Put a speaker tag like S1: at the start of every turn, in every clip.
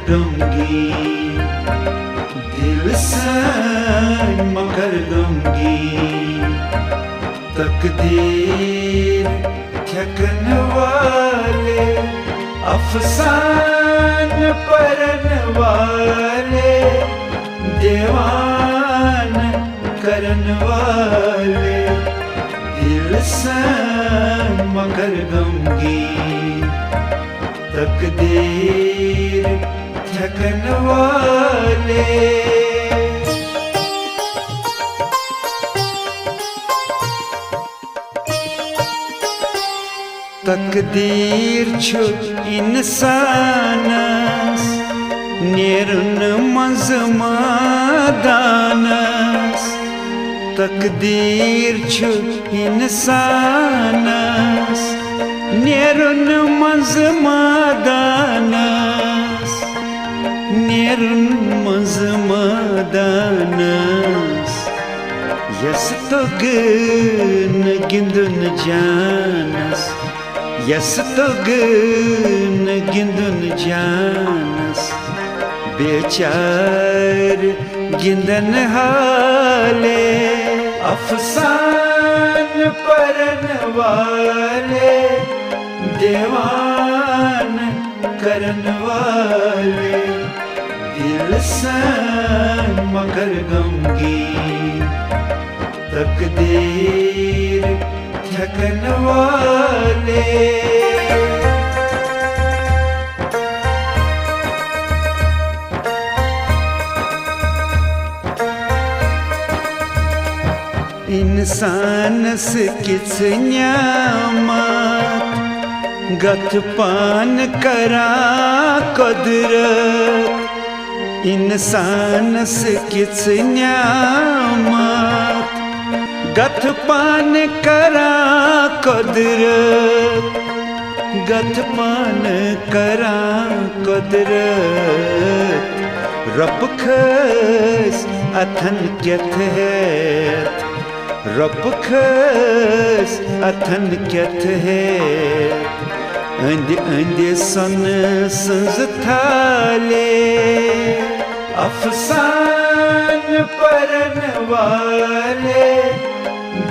S1: दूंगी, दिल से मगर दूंगी। तकदीर ठकन वाले, अफसान परन वाले, दीवान करन वाले, दिल से मगर दूंगी। तकदीर ठकन वाले, तकदीर छु इंसानस नेरुन मंज मादानस। तकदीर छु इंसानस नेरुन मंज मादानस, नेरुन मंज मादानस। यस तोगन गिंदुन जानस, यस तोगन गिंदुन जानस। बेचार गिंदन हाले, अफसान परन वाले, दीवान करन वाले, दिल से मगर दूंगी। तकदीर ठकन वाले, इंसान से किस न्यामत गत पान करा कुदरत। इंसान से किस न्यामत गत पान करा कुदरत, गत पान करा कुदरत। रब खस अथन क्यथ है, रब खस अथन क्यथ है। अंद अंद सन संज थाले, अफसान परन वाले,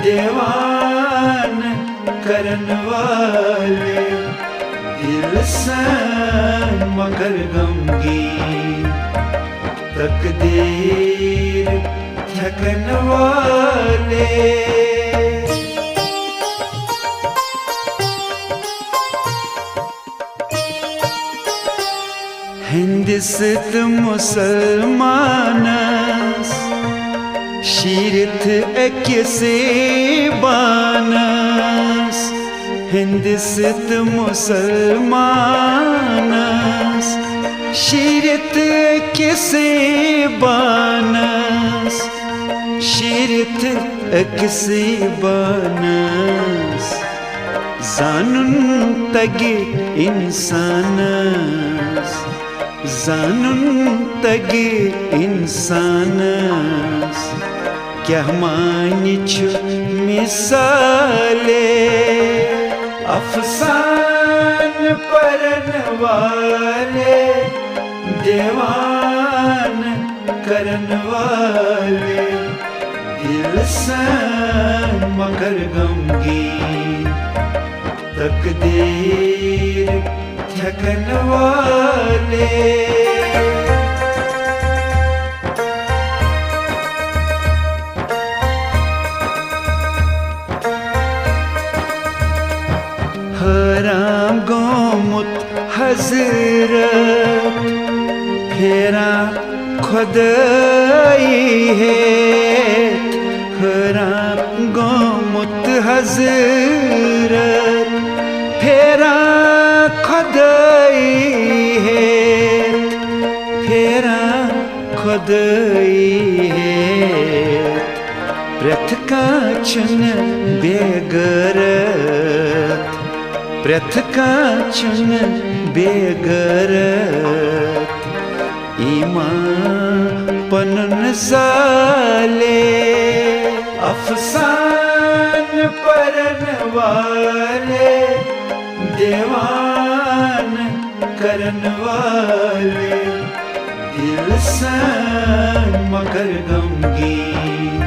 S1: दीवान करन वाले, दिल से मगर दूंगी। तकदीर ठकन वाले, हिंदुस्त मुसलमानस शीरथ अक्से बानस। हिंदुस्त मुसलमानस शीरथ अक्से बानस, शीरथ अक्से बानस। जानन तगे इंसानस, जानन तगे इंसानस। क्या मानी छु मिसाले, अफसान परन वाले, दीवान करन वाले, दिल से मगर दूंगी। तकदीर ठकन वाले, हराम गोमुत हजरत फेरा खुदाई है। हराम गोमुत हजरत फेरा खुदाई है, फेरा खुदाई है। प्रथ का चुन बेगरत, प्रथ का चुन बेगरत। ईमान पनन साले, अफसान परन वाले, दीवान करन वाले, हिलसन मकर गमगीन,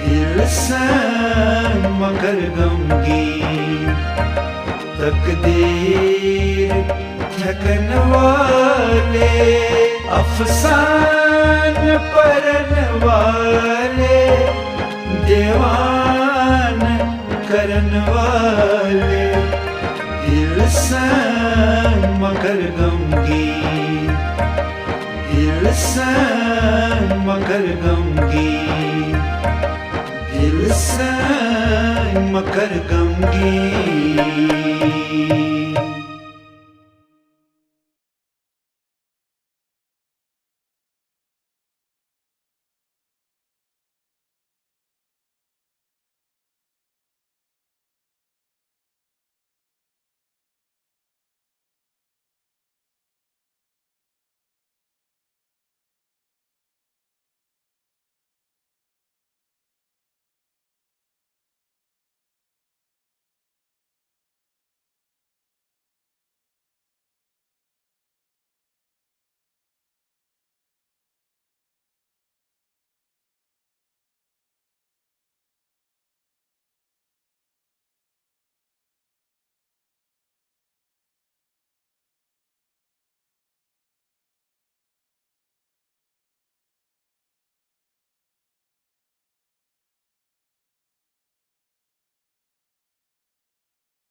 S1: हिलसन मकर गमगीन। तकदीर थकन वाले, अफसान परन वाले, दीवान करन वाले। हिलसन मकर गमगीन, हिलसन मकर गमगीन, हिलसन मकर गमगीन।